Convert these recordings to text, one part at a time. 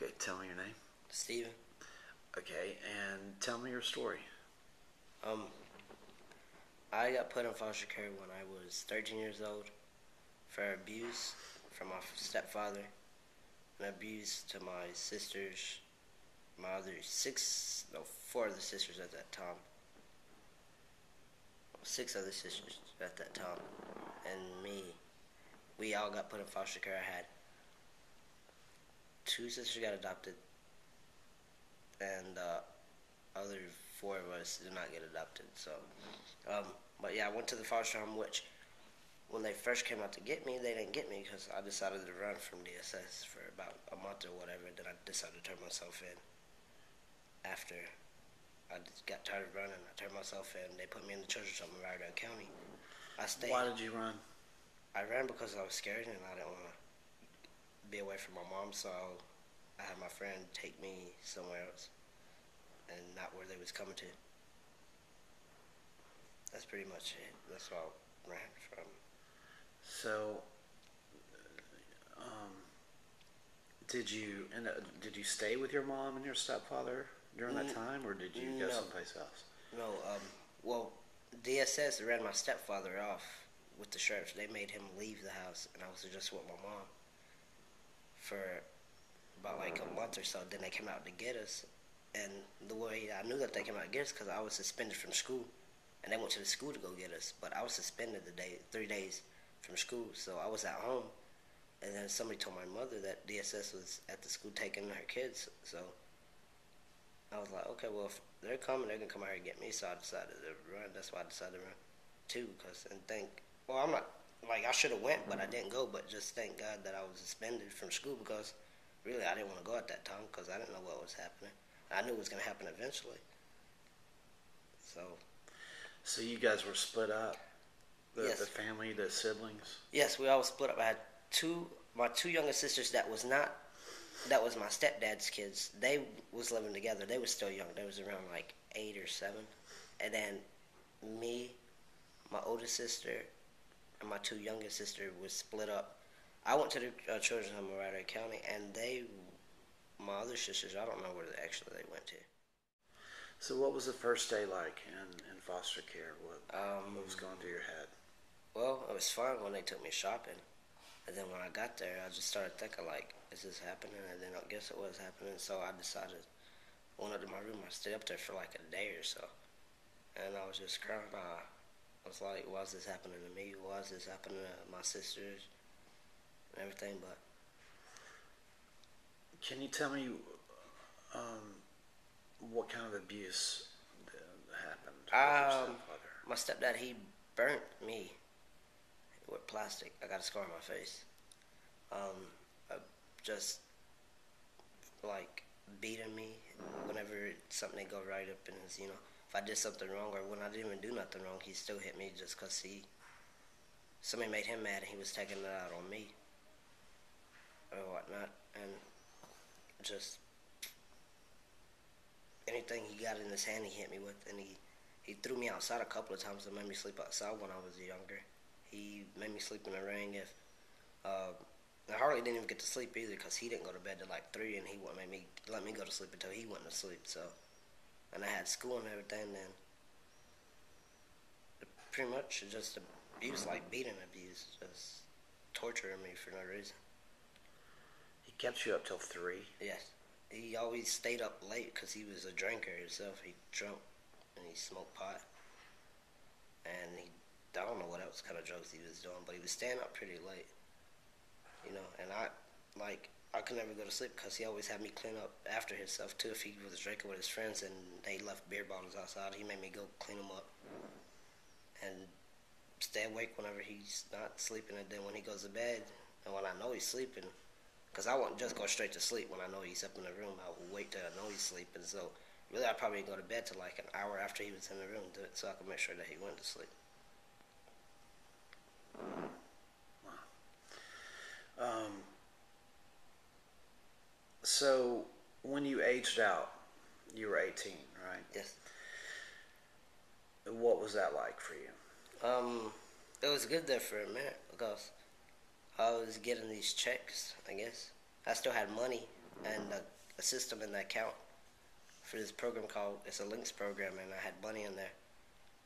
Okay, tell me your name. Steven. Okay, and tell me your story. Um, I got put in foster care when I was 13 years old for abuse from my stepfather and abuse to my sisters, four other sisters at that time. Six other sisters at that time. And me. We all got put in foster care. I had two sisters got adopted, and other four of us did not get adopted. But yeah, I went to the foster home, which when they first came out to get me, they didn't get me because I decided to run from DSS for about a month or whatever. Then I decided to turn myself in. After I just got tired of running, I turned myself in. They put me in the children's home in Rydell County. I stayed. Why did you run? I ran because I was scared and I didn't want to be away from my mom, so I had my friend take me somewhere else and not where they was coming to. That's pretty much it. That's where I ran from. So, did you stay with your mom and your stepfather during that time, or did you go someplace else? No, well, DSS ran my stepfather off with the sheriffs. They made him leave the house, and I was just with my mom for about like a month or so. Then they came out to get us, and the way I knew that they came out to get us because I was suspended from school, and they went to the school to go get us. But I was suspended 3 days from school, so I was at home. And then somebody told my mother that DSS was at the school taking her kids. So I was like, okay, well, if they're coming, they're going to come out here and get me. So I decided to run. That's why I decided to run, too. I'm not, like, I should have went, but I didn't go. But just thank God that I was suspended from school because, really, I didn't want to go at that time because I didn't know what was happening. I knew it was going to happen eventually. So you guys were split up? Yes. The family, the siblings? Yes, we all was split up. I had my two younger sisters that was my stepdad's kids. They was living together. They was still young. They was around like 8 or 7. And then me, my oldest sister, and my two youngest sister was split up. I went to the children's home in Rydell County, and my other sisters, I don't know where they went to. So what was the first day like in foster care? What was going through your head? Well, it was fun when they took me shopping. And then when I got there, I just started thinking, like, is this happening? And then I guess it was happening. So I decided, went up to my room. I stayed up there for like a day or so. And I was just crying. I was like, why is this happening to me? Why is this happening to my sisters and everything? But can you tell me what kind of abuse happened with your stepfather? My stepdad, he burnt me with plastic. I got a scar on my face. Just like beating me whenever something didn't go right up in his, if I did something wrong or when I didn't even do nothing wrong, he still hit me just because somebody made him mad and he was taking it out on me or whatnot. And just anything he got in his hand, he hit me with. And he threw me outside a couple of times and made me sleep outside when I was younger. He made me sleep in the rain. I hardly didn't even get to sleep either because he didn't go to bed till like 3, and he wouldn't let me go to sleep until he went to sleep. So, and I had school and everything. Then pretty much just abuse, like beating abuse, just torturing me for no reason. He kept you up till 3? Yes. He always stayed up late because he was a drinker himself. He drank and he smoked pot. And I don't know what else kind of drugs he was doing, but he was staying up pretty late. And I could never go to sleep because he always had me clean up after himself too. If he was drinking with his friends and they left beer bottles outside, he made me go clean them up and stay awake whenever he's not sleeping. And then when he goes to bed, and when I know he's sleeping, because I won't just go straight to sleep when I know he's up in the room. I will wait till I know he's sleeping. So really, I'd probably go to bed till like an hour after he was in the room so I could make sure that he went to sleep. So when you aged out, you were 18, right? Yes. What was that like for you? It was good there for a minute because I was getting these checks, I guess. I still had money and a system in the account for this program called, it's a links program, and I had money in there.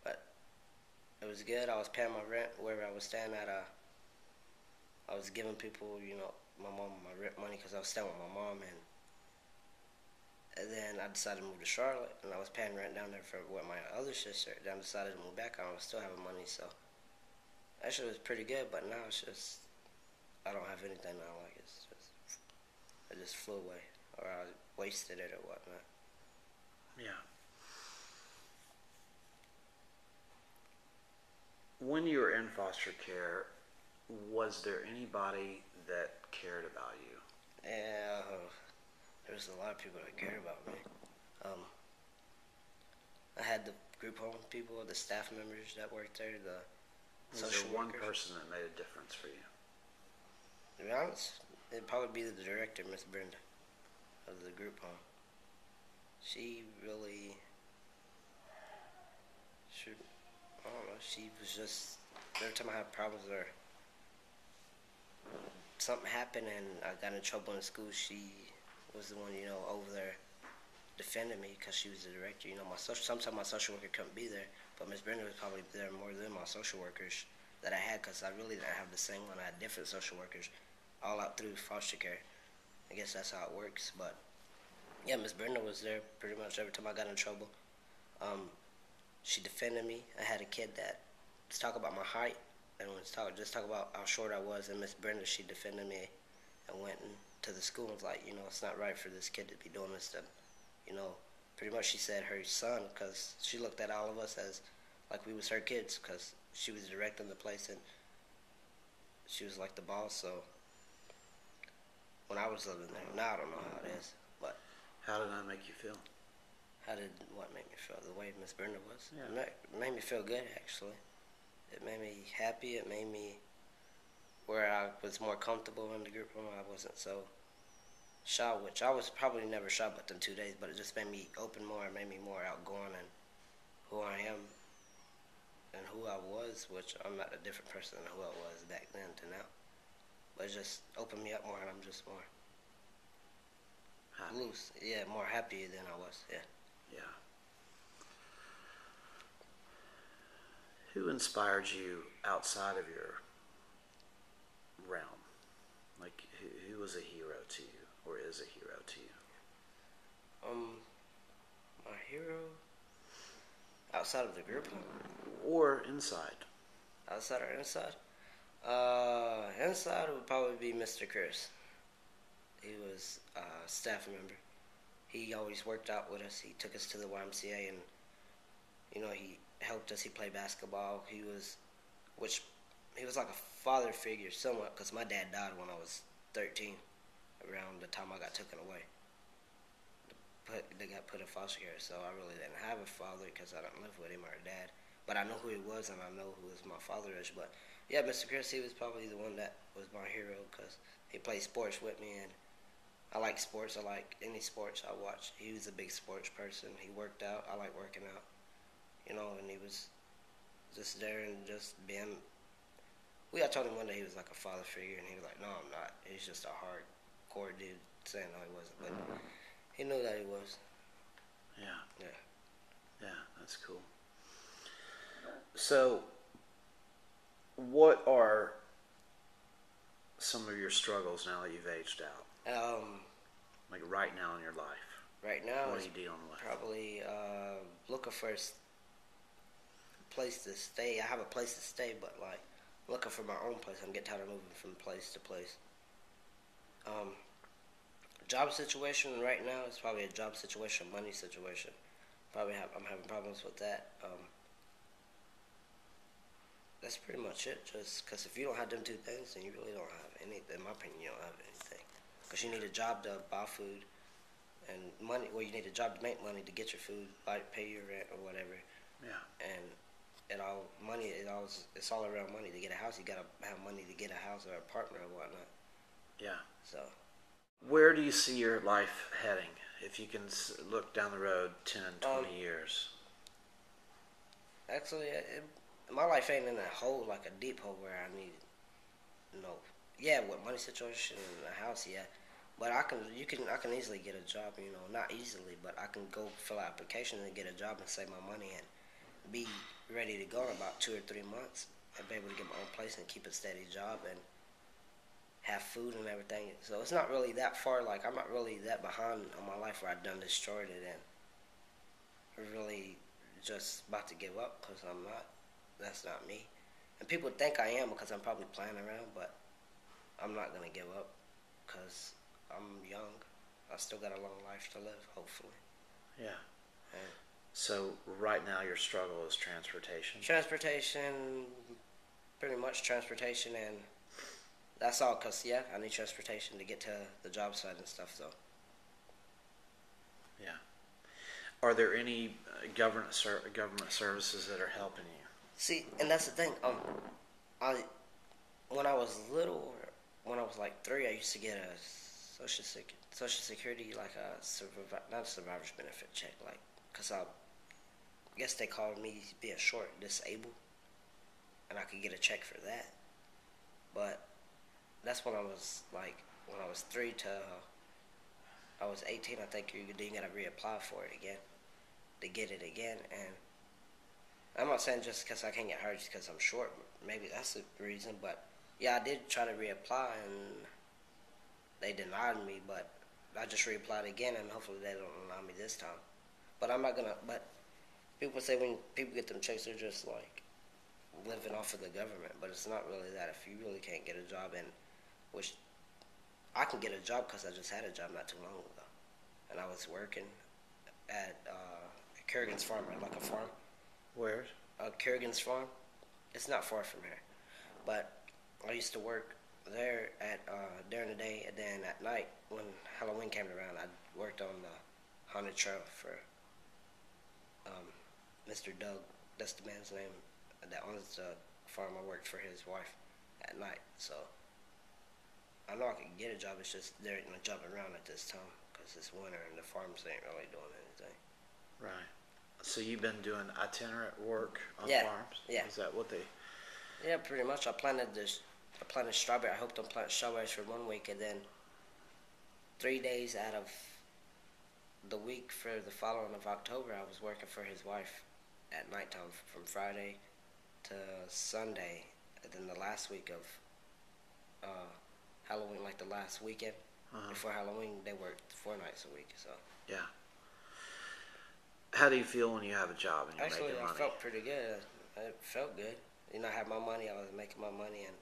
But it was good. I was paying my rent wherever I was staying at. I was giving people, my mom my rent money because I was staying with my mom, and then I decided to move to Charlotte, and I was paying rent down there for with my other sister. Then I decided to move back. I was still having money, so that shit was pretty good. But now it's just, I don't have anything now. Like, it's just, it just flew away, or I wasted it or whatnot. Yeah. When you were in foster care, was there anybody that cared about you? Yeah, there was a lot of people that cared about me. I had the group home people, the staff members that worked there, the social Was there one workers. person that made a difference for you? To be honest, it'd probably be the director, Miss Brenda, of the group home. She really, I don't know, she was just, every time I had problems or something happened and I got in trouble in school, she was the one, over there defending me because she was the director. Sometimes my social worker couldn't be there, but Miss Brenda was probably there more than my social workers that I had, because I really didn't have the same one. I had different social workers all out through foster care. I guess that's how it works. But yeah, Miss Brenda was there pretty much every time I got in trouble. She defended me. I had a kid that was talk about my height and just talk about how short I was, and Miss Brenda, she defended me and went to the school and was like, it's not right for this kid to be doing this. Pretty much she said her son, because she looked at all of us as like we was her kids, because she was directing the place and she was like the boss. So when I was living there, now I don't know how it is, but How did that make you feel? how did what make me feel? The way Miss Brenda was? Yeah. It made me feel good, actually. It made me happy. It made me where I was more comfortable in the group home. I wasn't so shy, which I was probably never shy but in 2 days, but it just made me open more. It made me more outgoing and who I am and who I was, which I'm not a different person than who I was back then to now. But it just opened me up more, and I'm just more Happy. loose. Yeah, more happy than I was, yeah. Yeah. Who inspired you outside of your realm? Like, who was a hero to you, or is a hero to you? My hero outside of the group, Or inside? outside or inside? Inside would probably be Mr. Chris. He was a staff member. He always worked out with us. He took us to the YMCA, and he helped us. He played basketball. He was like a father figure somewhat, because my dad died when I was 13, around the time I got taken away. They got put in foster care, so I really didn't have a father because I didn't live with him or a dad. But I know who he was, and I know who my father is. But yeah, Mr. Chris, he was probably the one that was my hero, because he played sports with me, and I like sports. I like any sports I watch. He was a big sports person. He worked out. I like working out, and he was just there and just being. I told him one day he was like a father figure, and he was like, "No, I'm not. He's just a hardcore dude," saying no, he wasn't, but he knew that he was. Yeah. Yeah. Yeah, that's cool. So, what are some of your struggles now that you've aged out? Like right now in your life? Right now, What are it's you dealing with? probably looking for a place to stay. I have a place to stay, but like looking for my own place. I'm getting tired of moving from place to place. Job situation right now is probably a job situation, money situation. I'm having problems with that. That's pretty much it. Just because if you don't have them two things, then you really don't have anything. In my opinion, you don't have anything. Because you need a job to buy food and money. Well, you need a job to make money to get your food, pay your rent or whatever. Yeah. And it's all around money. To get a house, you gotta have money to get a house or an apartment or whatnot. Yeah. So, Where do you see your life heading? If you can look down the road 10, 20 years. actually, my life ain't in a hole, like a deep hole where I need, yeah, with money situation and a house, yeah. But I can easily get a job, not easily, but I can go fill out application and get a job and save my money and be ready to go in about 2 or 3 months and be able to get my own place and keep a steady job and have food and everything. So it's not really that far. Like, I'm not really that behind on my life where I've done destroyed it and really just about to give up, because I'm not. That's not me. And people think I am because I'm probably playing around, but I'm not going to give up because I'm young. I still got a long life to live, hopefully. Yeah. And So right now your struggle is transportation. transportation, pretty much transportation, and that's all. Cause yeah, I need transportation to get to the job site and stuff. So Yeah. Are there any government services that are helping you? see, and that's the thing. I when I was little, when I was like 3, I used to get a social security, like not a survivor's benefit check, like, cause I guess they called me being short, disabled, and I could get a check for that. But that's when I was like, when I was 3 to I was 18. I think you gotta reapply for it again to get it again. And I'm not saying just because I can't get hired just because I'm short. Maybe that's the reason. But yeah, I did try to reapply and they denied me. But I just reapplied again, and hopefully they don't allow me this time. But I'm not gonna. But people say when people get them checks, they're just like living off of the government. But it's not really that. If you really can't get a job, and which I can get a job because I just had a job not too long ago, and I was working at Kerrigan's Farm, right? Like a farm. Where? Kerrigan's Farm. It's not far from here, but I used to work there at during the day, and then at night when Halloween came around, I worked on the haunted trail for Mr. Doug. That's the man's name that owns the farm. I worked for his wife at night, so I know I could get a job. It's just there ain't no job around at this time because it's winter and the farms ain't really doing anything. Right. So you've been doing itinerant work on Yeah, farms? yeah. Is that what they? Yeah, pretty much. I planted strawberry. I hoped to plant strawberries for 1 week, and then 3 days out of the week for the following of October, I was working for his wife at nighttime from Friday to Sunday, and then the last week of Halloween, like the last weekend before Halloween, they worked 4 nights a week. So Yeah. How do you feel when you have a job and you're actually, making I money? felt pretty good. It felt good. I had my money. I was making my money, and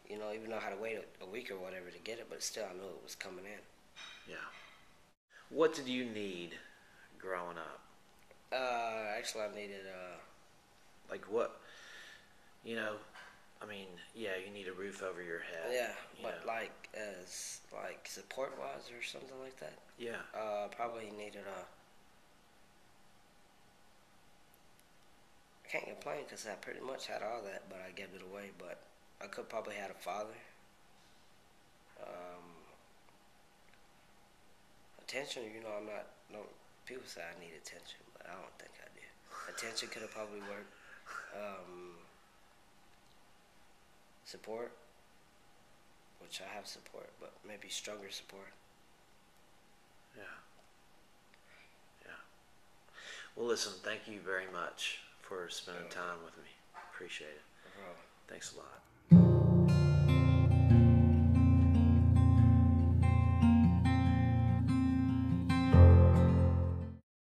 even though I had to wait a week or whatever to get it, but still I knew it was coming in. Yeah. What did you need growing up? Actually, I needed Like what? I mean, yeah, you need a roof over your head. yeah, you but know. as support wise or something like that. Yeah. Probably needed I can't complain because I pretty much had all that, but I gave it away. But I could probably had a father. Um, Attention, I'm not. No, people say I need attention, but I don't think I do. Attention could have probably worked. Support, which I have support, but maybe stronger support. Yeah. Yeah. Well, listen, thank you very much for spending time with me. Appreciate it. Bro. Thanks a lot.